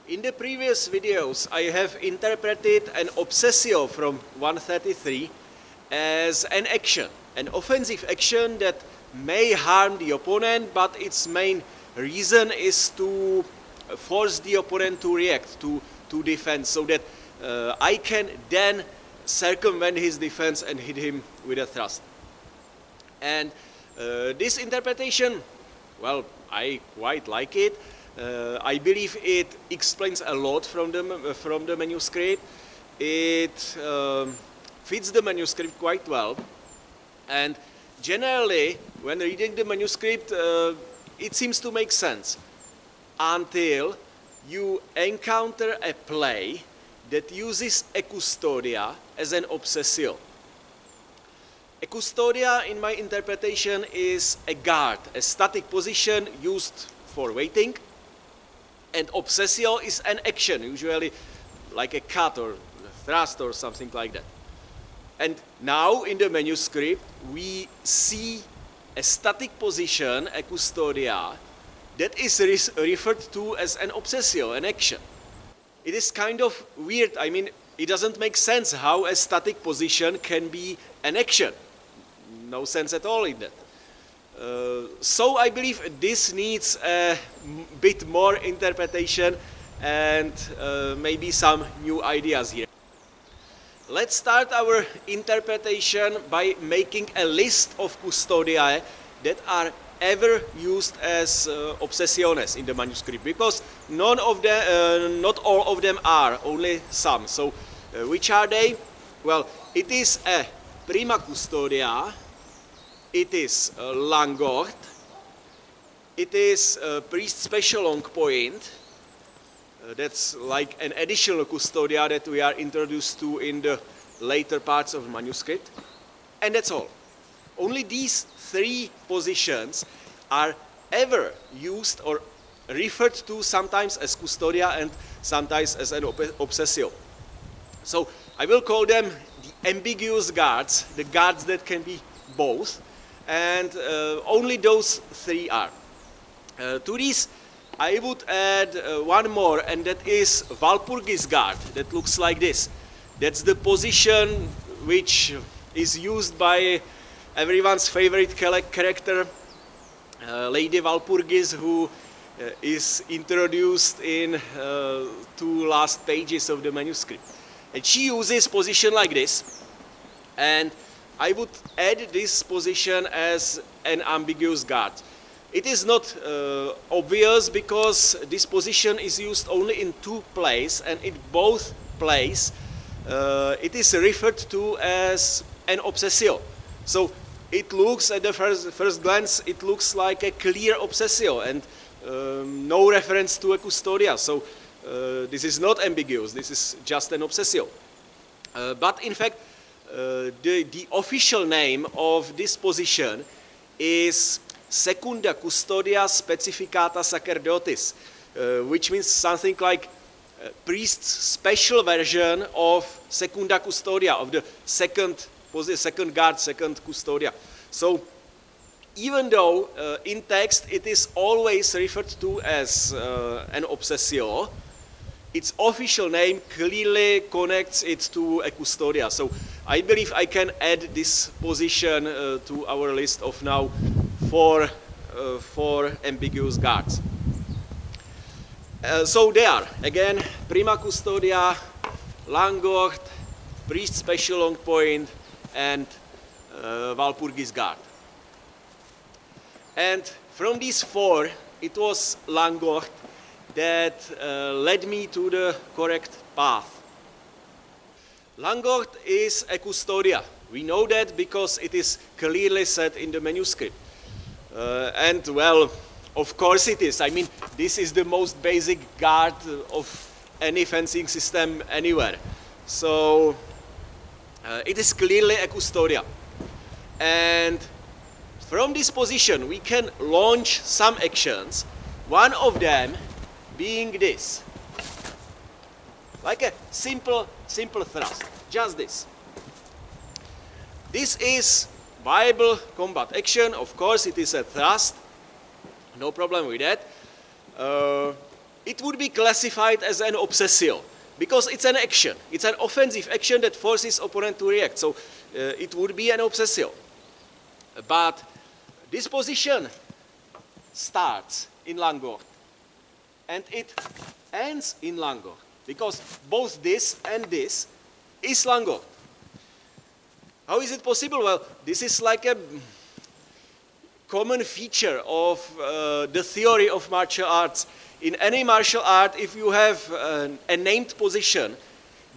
In the previous videos, I have interpreted an obsessio from I.33 as an action, an offensive action that may harm the opponent, but its main reason is to force the opponent to react, to defend, so that I can then circumvent his defense and hit him with a thrust. And this interpretation, well, I quite like it. I believe it explains a lot from the manuscript. It fits the manuscript quite well, and generally, when reading the manuscript, it seems to make sense until you encounter a play that uses a custodia as an obsessio. A custodia, in my interpretation, is a guard, a static position used for waiting. And obsessio is an action, usually like a cut or a thrust or something like that. And now in the manuscript we see a static position, a custodia, that is referred to as an obsessio, an action. It is kind of weird. I mean, it doesn't make sense how a static position can be an action. No sense at all in that. So I believe this needs a bit more interpretation and maybe some new ideas here. Let's start our interpretation by making a list of custodiae that are ever used as obsessiones in the manuscript, because not all of them are, only some. So which are they? Well, it is a prima custodia, it is Langort, it is priest special long point, that's like an additional custodia that we are introduced to in the later parts of the manuscript, and that's all. Only these three positions are ever used or referred to sometimes as custodia and sometimes as an obsessio. So I will call them the ambiguous guards, the guards that can be both, and only those three are. To these I would add one more, and that is Walpurgis guard, that looks like this. That's the position which is used by everyone's favorite character, Lady Walpurgis, who is introduced in two last pages of the manuscript. And she uses position like this, and I would add this position as an ambiguous guard. It is not obvious because this position is used only in two plays, and in both plays it is referred to as an obsessio. So it looks, at the first glance, it looks like a clear obsessio and no reference to a custodia. So this is not ambiguous, this is just an obsessio. But in fact, the official name of this position is secunda custodia specificata sacerdotis, which means something like priest's special version of secunda custodia, of the second guard, second custodia. So even though in text it is always referred to as an obsessio, its official name clearly connects it to a custodia. So I believe I can add this position to our list of now four ambiguous guards. So they are, again, prima custodia, Langort, priest special long point, and Walpurgis guard. And from these four, it was Langort that led me to the correct path. Langort is a custodia. We know that because it is clearly said in the manuscript. And well, of course it is. I mean, this is the most basic guard of any fencing system anywhere. So it is clearly a custodia. And from this position we can launch some actions, one of them being this. Like a simple thrust, just this. This is viable combat action, of course it is a thrust, no problem with that. it would be classified as an obsessio, because it's an action. It's an offensive action that forces opponent to react. So it would be an obsessio. But this position starts in Langort and it ends in Langort, because both this and this is Langort. How is it possible? Well, this is like a common feature of the theory of martial arts. In any martial art, if you have a named position,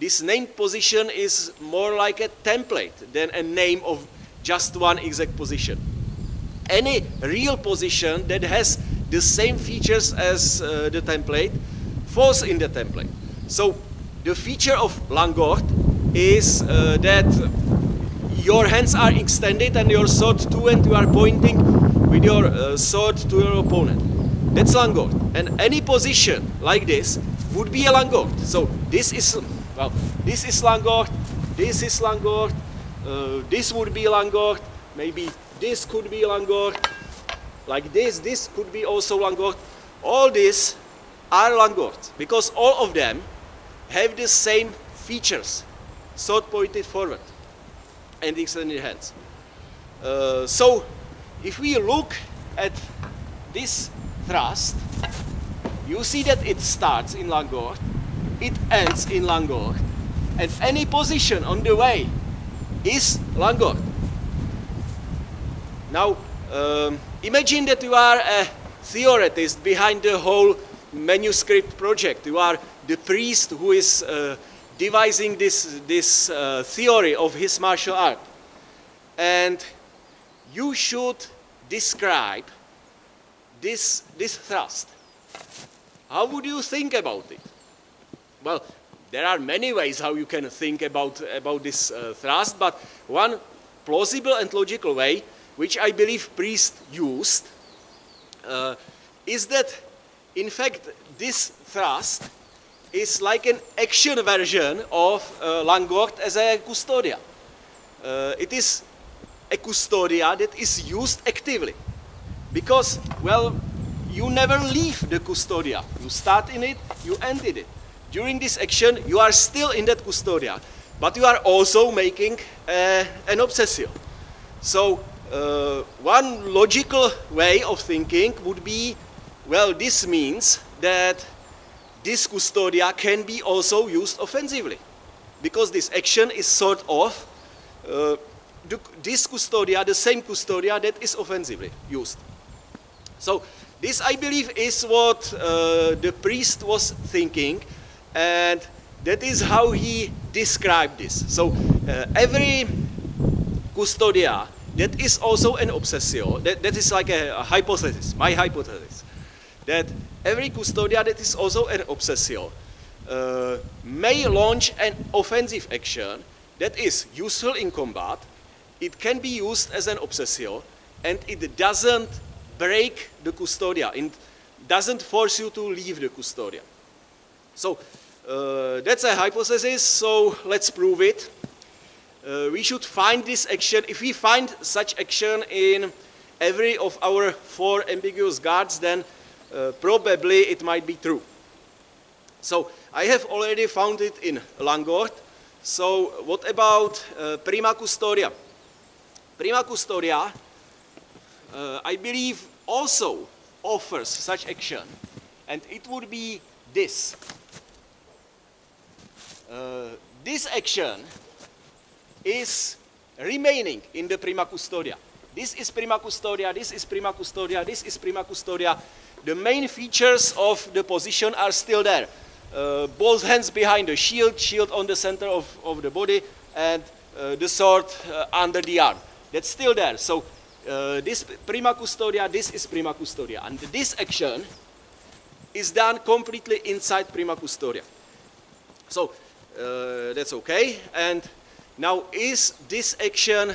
this named position is more like a template than a name of just one exact position. Any real position that has the same features as the template falls in the template. So the feature of Langort is that your hands are extended and your sword too, and you are pointing with your sword to your opponent. That's Langort. And any position like this would be a Langort. So this is, well, this is Langort, this is Langort, this would be Langort, maybe this could be Langort, like this could be also Langort. All these are Langort, because all of them have the same features, sword pointed forward and extended hands. So if we look at this thrust, you see that it starts in Langort, it ends in Langort, and any position on the way is Langort. Now, imagine that you are a theoretist behind the whole manuscript project. You are the priest who is devising this theory of his martial art. And you should describe this thrust. How would you think about it? Well, there are many ways how you can think about this thrust, but one plausible and logical way, which I believe priests used, is that, in fact, this thrust is like an action version of Langort as a custodia. It is a custodia that is used actively, because, well, you never leave the custodia. You start in it, you end in it. During this action, you are still in that custodia, but you are also making an obsessio. So one logical way of thinking would be, well, this means that this custodia can be also used offensively, because this action is sort of this custodia, the same custodia that is offensively used. So this, I believe, is what the priest was thinking, and that is how he described this. So every custodia that is also an obsessio, that is like a hypothesis, my hypothesis, that every custodia that is also an obsessio may launch an offensive action that is useful in combat. It can be used as an obsessio, and it doesn't break the custodia. It doesn't force you to leave the custodia. So that's a hypothesis, so let's prove it. We should find this action. If we find such action in every of our 4 ambiguous guards, then probably it might be true. So I have already found it in Langort. So what about Prima custodia? Prima custodia, I believe, also offers such action, and it would be this. This action is remaining in the Prima custodia. This is Prima custodia, this is Prima custodia, this is Prima custodia. The main features of the position are still there. Both hands behind the shield, shield on the center of the body, and the sword under the arm. That's still there. So this Prima custodia, this is Prima custodia. And this action is done completely inside Prima custodia. So that's okay. And now, is this action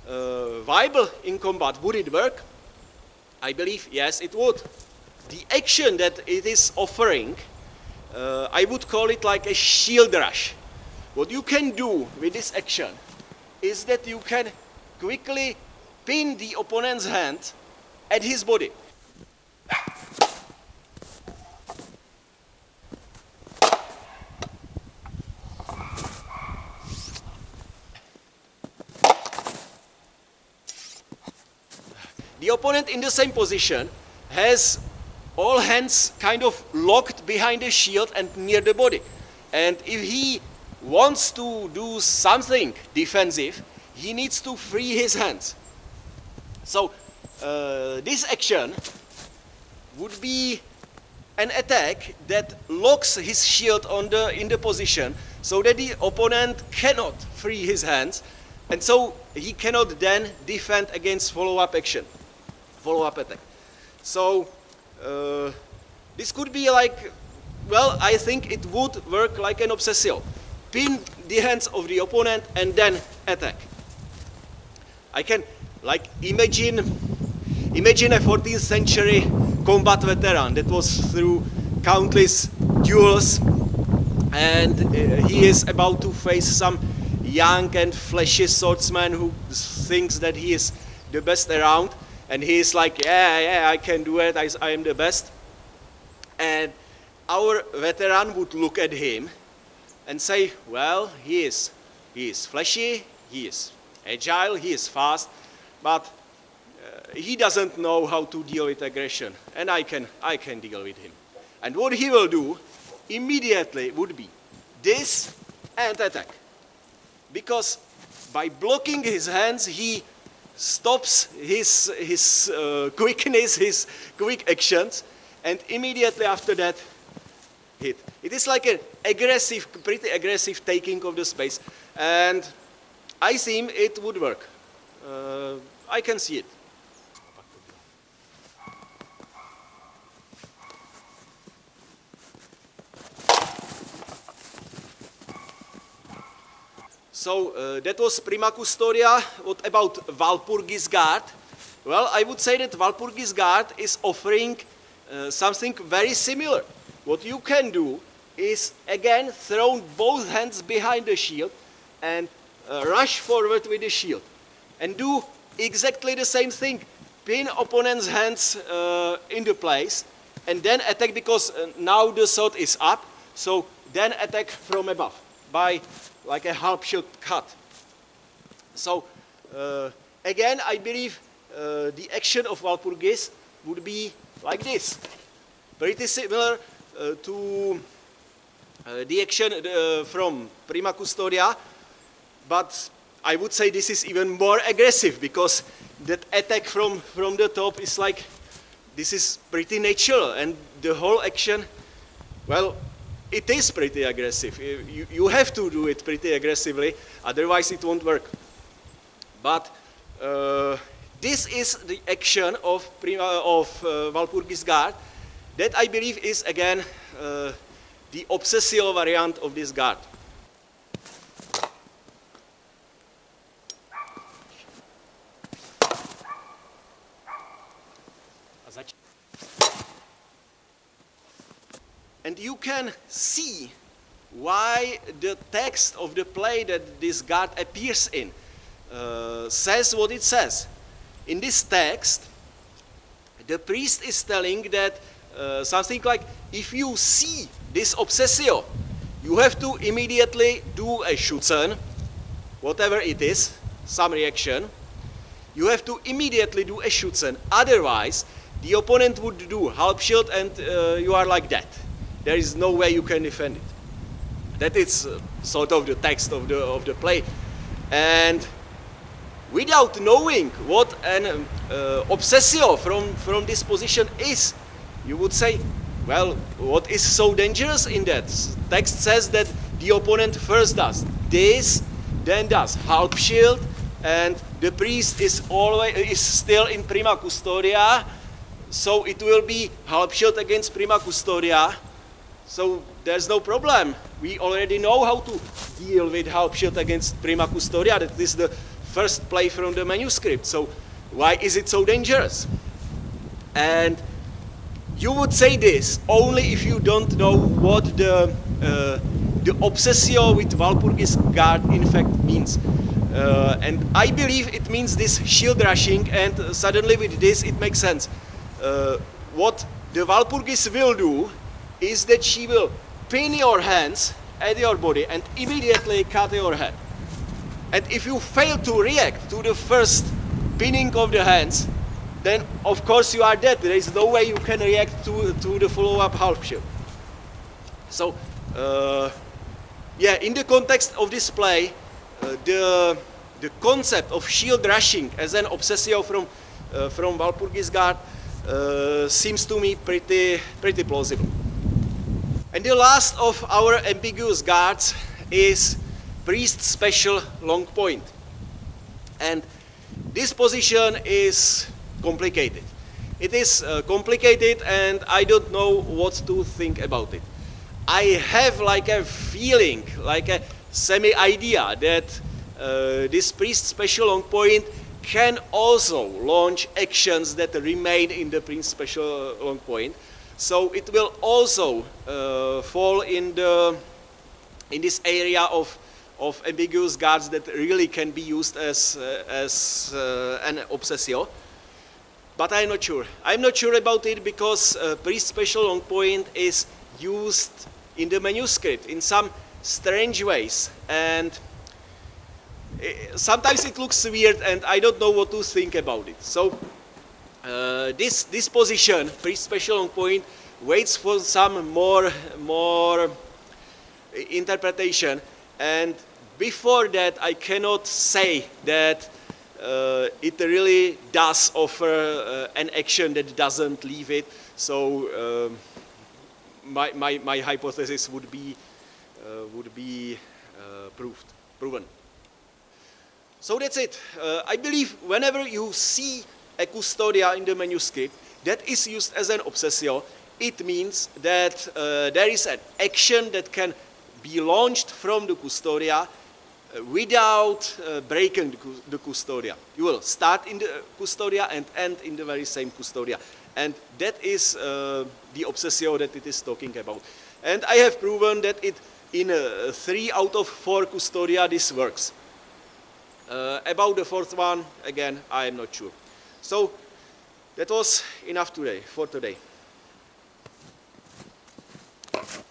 viable in combat? Would it work? I believe, yes, it would. The action that it is offering, I would call it like a shield rush. What you can do with this action is that you can quickly pin the opponent's hand at his body. opponent in the same position has all hands kind of locked behind the shield and near the body. And if he wants to do something defensive, he needs to free his hands. So this action would be an attack that locks his shield in the position so that the opponent cannot free his hands, and so he cannot then defend against follow-up action, follow-up attack. So this could be like, well, I think it would work like an obsessio. Pin the hands of the opponent and then attack. I can like imagine a 14th century combat veteran that was through countless duels, and he is about to face some young and flashy swordsman who thinks that he is the best around, and he is like, yeah, I can do it, I am the best. And our veteran would look at him and say, well, he is flashy, he is agile, he is fast, but he doesn't know how to deal with aggression, and I can deal with him. And what he will do immediately would be this and attack. Because by blocking his hands, he stops his quickness, his quick actions, and immediately after that, hit. It is like an aggressive, pretty aggressive taking of the space, and I think it would work. I can see it. So that was Prima Custodia. What about Walpurgis guard? Well, I would say that Walpurgis guard is offering something very similar. What you can do is, again, throw both hands behind the shield and rush forward with the shield. And do exactly the same thing. Pin opponent's hands into place and then attack, because now the sword is up. So then attack from above by like a half shield cut. So again, I believe the action of Walpurgis would be like this. Pretty similar to the action from Prima Custodia, but I would say this is even more aggressive, because that attack from the top is like, this is pretty natural, and the whole action, well, it is pretty aggressive. You have to do it pretty aggressively, otherwise it won't work. But this is the action of Walpurgis guard, that I believe is again the obsessio variant of this guard. And you can see why the text of the play that this guard appears in says what it says. In this text, the priest is telling that something like, if you see this obsessio, you have to immediately do a schützen, whatever it is, some reaction. You have to immediately do a schützen, otherwise the opponent would do half shield and you are like that. There is no way you can defend it. That is sort of the text of the play. And without knowing what an obsessio from this position is, you would say, well, what is so dangerous in that? Text says that the opponent first does this, then does half shield, and the priest is still in Prima Custodia, so it will be half shield against Prima Custodia. So there's no problem. We already know how to deal with half shield against Prima Custodia. That is the first play from the manuscript. So why is it so dangerous? And you would say this only if you don't know what the obsessio with Walpurgis guard in fact means. And I believe it means this shield rushing, and suddenly with this it makes sense. What the Walpurgis will do is that she will pin your hands at your body and immediately cut your head. And if you fail to react to the first pinning of the hands, then of course you are dead. There is no way you can react to the follow-up half shield. So, yeah, in the context of this play, the concept of shield rushing as an obsessio from Walpurgis guard seems to me pretty plausible. And the last of our ambiguous guards is priest special long point. And this position is complicated. It is complicated, and I don't know what to think about it. I have like a feeling, like a semi-idea that this priest special long point can also launch actions that remain in the priest special long point. So it will also fall in this area of ambiguous guards that really can be used as an obsessio. But I'm not sure. I'm not sure about it because priest special long point is used in the manuscript in some strange ways, and sometimes it looks weird, and I don't know what to think about it. So this position, priest special long point, waits for some more interpretation, and before that I cannot say that it really does offer an action that doesn't leave it. So my hypothesis would be proven. So that's it. I believe whenever you see a custodia in the manuscript that is used as an obsessio, it means that there is an action that can be launched from the custodia without breaking the custodia. You will start in the custodia and end in the very same custodia. And that is the obsessio that it is talking about. And I have proven that it in 3 out of 4 custodia this works. About the 4th one, again, I am not sure. So that was enough for today.